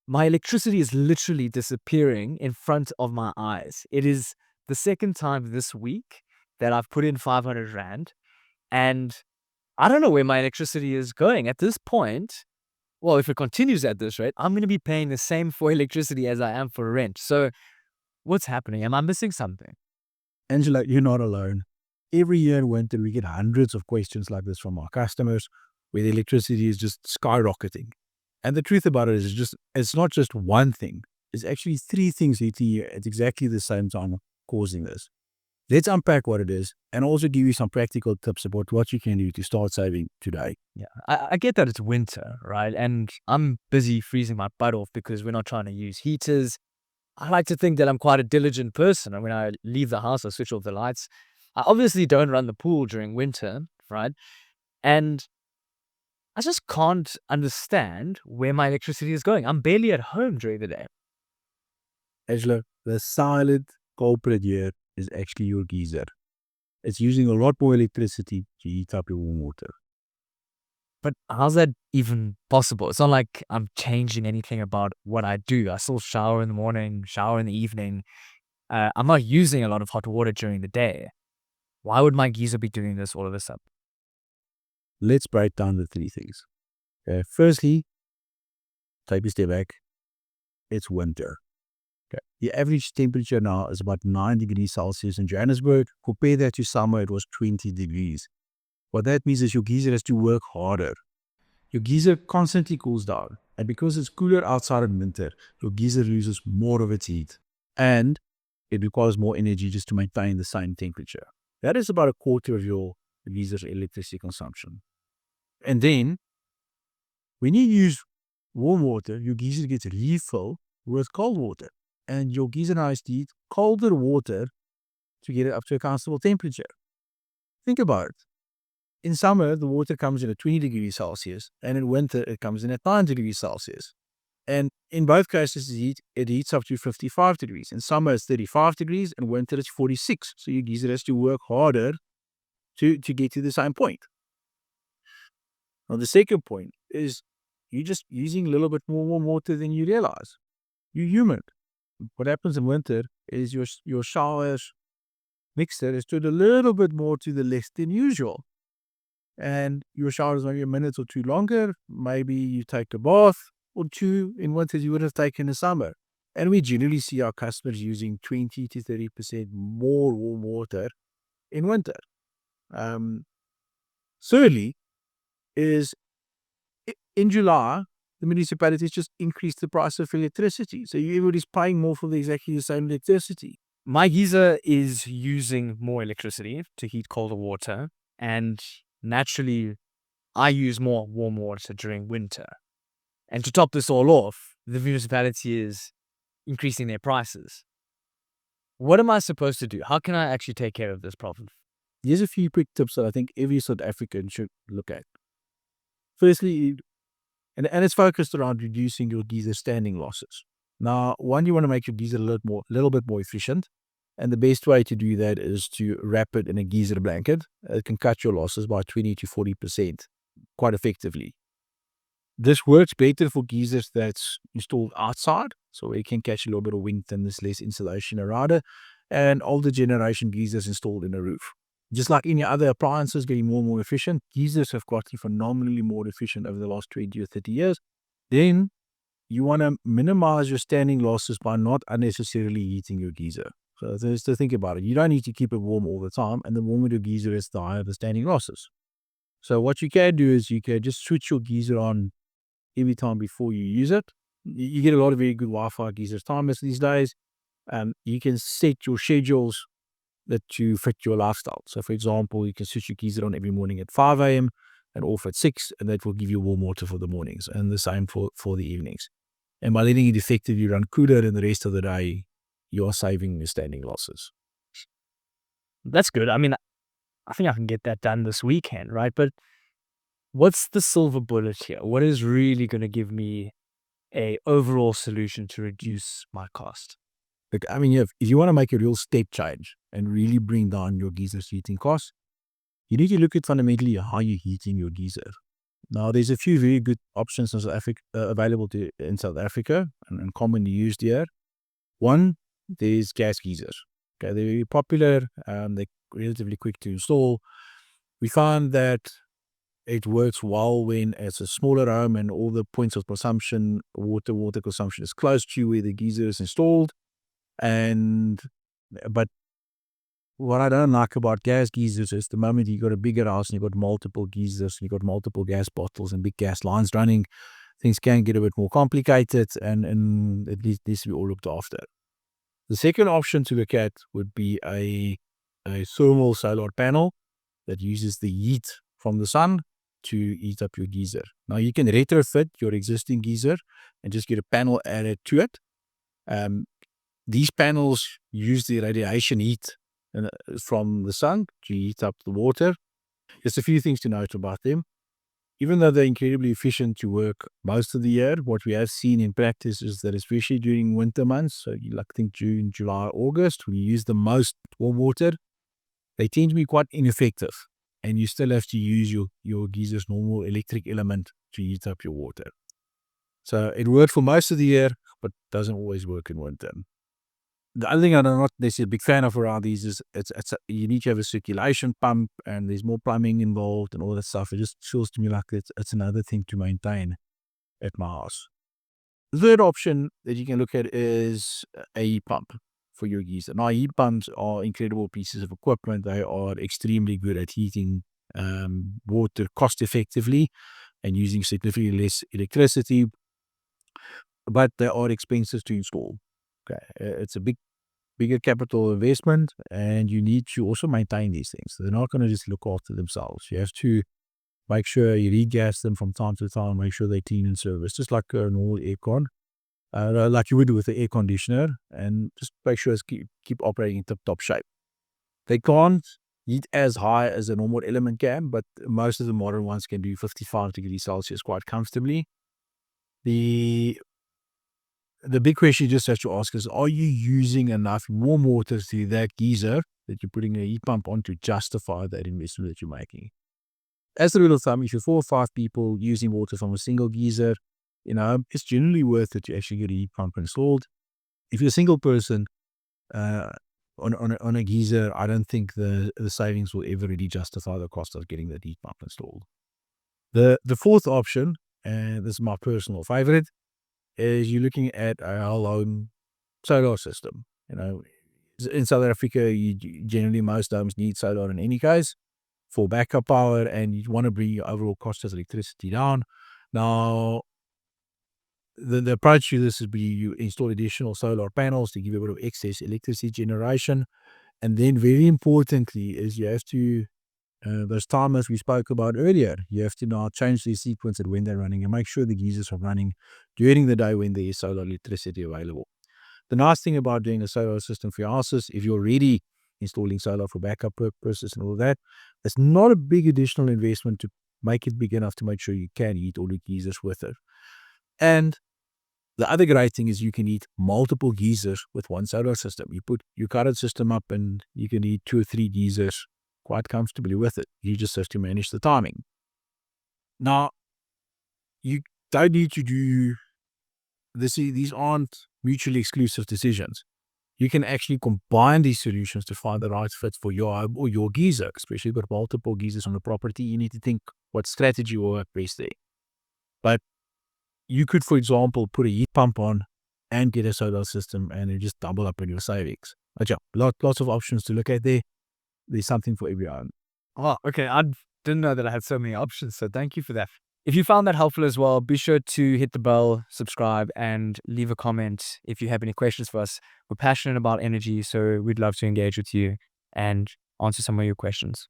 My electricity is literally disappearing in front of my eyes. It is the second time this week that I've put in 500 Rand, and I don't know where my electricity is going. At this point, well, if it continues at this rate, I'm going to be paying the same for electricity as I am for rent. So what's happening? Am I missing something? Angela, you're not alone. Every year in winter, we get hundreds of questions like this from our customers where the electricity is just skyrocketing. And the truth about it is it's not just one thing. It's actually three things hitting you at exactly the same time causing this. Let's unpack what it is and also give you some practical tips about what you can do to start saving today. Yeah, I get that it's winter, right? And I'm busy freezing my butt off because we're not trying to use heaters. I like to think that I'm quite a diligent person. And when I leave the house, I switch off the lights. I obviously don't run the pool during winter, right? And I just can't understand where my electricity is going. I'm barely at home during the day. Angela, the silent culprit here is actually your geyser. It's using a lot more electricity to heat up your warm water. But how's that even possible? It's not like I'm changing anything about what I do. I still shower in the morning, shower in the evening. I'm not using a lot of hot water during the day. Why would my geyser be doing this all of a sudden? Let's break down the three things. Okay. Firstly, take a step back. It's winter. Okay. The average temperature now is about 9 degrees Celsius in Johannesburg. Compare that to summer, it was 20 degrees. What that means is your geyser has to work harder. Your geyser constantly cools down. And because it's cooler outside in winter, your geyser loses more of its heat. And it requires more energy just to maintain the same temperature. That is about a quarter of your geyser's electricity consumption. And then, when you use warm water, your geyser gets refilled with cold water. And your geyser now has to heat colder water to get it up to a comfortable temperature. Think about it. In summer, the water comes in at 20 degrees Celsius, and in winter, it comes in at 9 degrees Celsius. And in both cases, it heats up to 55 degrees. In summer, it's 35 degrees, and winter, it's 46. So your geyser has to work harder to get to the same point. Now, the second point is you're just using a little bit more warm water than you realize. You're human. What happens in winter is your shower's mixer is stood a little bit more to the left than usual. And your shower is maybe a minute or two longer. Maybe you take a bath or two in winter you would have taken in summer. And we generally see our customers using 20 to 30% more warm water in winter. Thirdly, is in July, the municipalities just increased the price of electricity. So everybody's paying more for exactly the same electricity. My geyser is using more electricity to heat colder water, and naturally, I use more warm water during winter. And to top this all off, the municipality is increasing their prices. What am I supposed to do? How can I actually take care of this problem? Here's a few quick tips that I think every South African should look at. Firstly, and it's focused around reducing your geyser standing losses. Now, one, you want to make your geyser a little bit more efficient. And the best way to do that is to wrap it in a geyser blanket. It can cut your losses by 20 to 40% quite effectively. This works better for geysers that's installed outside, so it can catch a little bit of wind and there's less insulation around it, and older generation geysers installed in a roof. Just like any other appliances getting more and more efficient, geysers have gotten phenomenally more efficient over the last 20 or 30 years. Then you want to minimize your standing losses by not unnecessarily heating your geyser. So just to think about it, you don't need to keep it warm all the time, and the warmer your geyser is, the higher the standing losses. So what you can do is you can just switch your geyser on every time before you use it. You get a lot of very good Wi-Fi geysers timers these days. You can set your schedules that you fit your lifestyle. So for example, you can switch your geyser on every morning at 5 a.m. and off at 6, and that will give you warm water for the mornings, and the same for the evenings. And by letting it effectively run cooler in the rest of the day, you are saving your standing losses. That's good. I mean, I think I can get that done this weekend, right? But what's the silver bullet here? What is really going to give me a overall solution to reduce my cost? Like, I mean, if you want to make a real step change and really bring down your geyser's heating costs, you need to look at fundamentally how you're heating your geyser. Now, there's a few very good options in South Africa, available in South Africa and commonly used here. One, there's gas geysers. Okay, they're very popular. They're relatively quick to install. We find that it works well when it's a smaller home and all the points of consumption, water consumption is close to where the geyser is installed. But what I don't like about gas geysers is the moment you got a bigger house and you've got multiple geysers, you've got multiple gas bottles and big gas lines running, things can get a bit more complicated and it needs to be all looked after. The second option to look at would be a thermal solar panel that uses the heat from the sun to heat up your geyser. Now, you can retrofit your existing geyser and just get a panel added to it. These panels use the radiation heat from the sun to heat up the water. There's a few things to note about them. Even though they're incredibly efficient to work most of the year, what we have seen in practice is that especially during winter months, so you like think June, July, August, when you use the most warm water, they tend to be quite ineffective. And you still have to use your geyser's normal electric element to heat up your water. So it worked for most of the year, but doesn't always work in winter. The other thing I'm not necessarily a big fan of around these is you need to have a circulation pump and there's more plumbing involved and all that stuff. It just feels to me like it's another thing to maintain at my house. The third option that you can look at is a heat pump for your geyser. Now, heat pumps are incredible pieces of equipment. They are extremely good at heating water cost effectively and using significantly less electricity, but they are expensive to install. Okay, it's a bigger capital investment, and you need to also maintain these things. They're not going to just look after themselves. You have to make sure you regas them from time to time, make sure they're clean and serviced, just like a normal aircon, like you would do with the air conditioner, and just make sure it's keep operating in tip-top shape. They can't heat as high as a normal element can, but most of the modern ones can do 55 degrees Celsius quite comfortably. The big question you just have to ask is, are you using enough warm water to that geyser that you're putting a heat pump on to justify that investment that you're making? As a rule of thumb, if you're 4 or 5 people using water from a single geyser, it's generally worth it to actually get a heat pump installed. If you're a single person on a geyser, I don't think the savings will ever really justify the cost of getting that heat pump installed. The fourth option, and this is my personal favorite, is you're looking at a whole-home solar system. In South Africa, generally most homes need solar in any case for backup power, and you want to bring your overall cost of electricity down. Now, the approach to this would be you install additional solar panels to give you a bit of excess electricity generation. And then very importantly is you have to, those timers we spoke about earlier, you have to now change the sequence at when they're running and make sure the geysers are running during the day when there is solar electricity available. The nice thing about doing a solar system for your house is if you're already installing solar for backup purposes and all that, it's not a big additional investment to make it big enough to make sure you can heat all the geysers with it. And the other great thing is you can heat multiple geysers with one solar system. You put your current system up and you can heat 2 or 3 geysers quite comfortably with it. You just have to manage the timing. Now, you don't need to do this. These aren't mutually exclusive decisions. You can actually combine these solutions to find the right fit for your home or your geyser, especially with multiple geysers on the property. You need to think what strategy will work best there. But you could, for example, put a heat pump on and get a solar system and it just double up in your savings. But yeah, lots of options to look at there. There's something for everyone. Oh, okay. I didn't know that I had so many options, so thank you for that. If you found that helpful as well, be sure to hit the bell, subscribe, and leave a comment if you have any questions for us. We're passionate about energy, so we'd love to engage with you and answer some of your questions.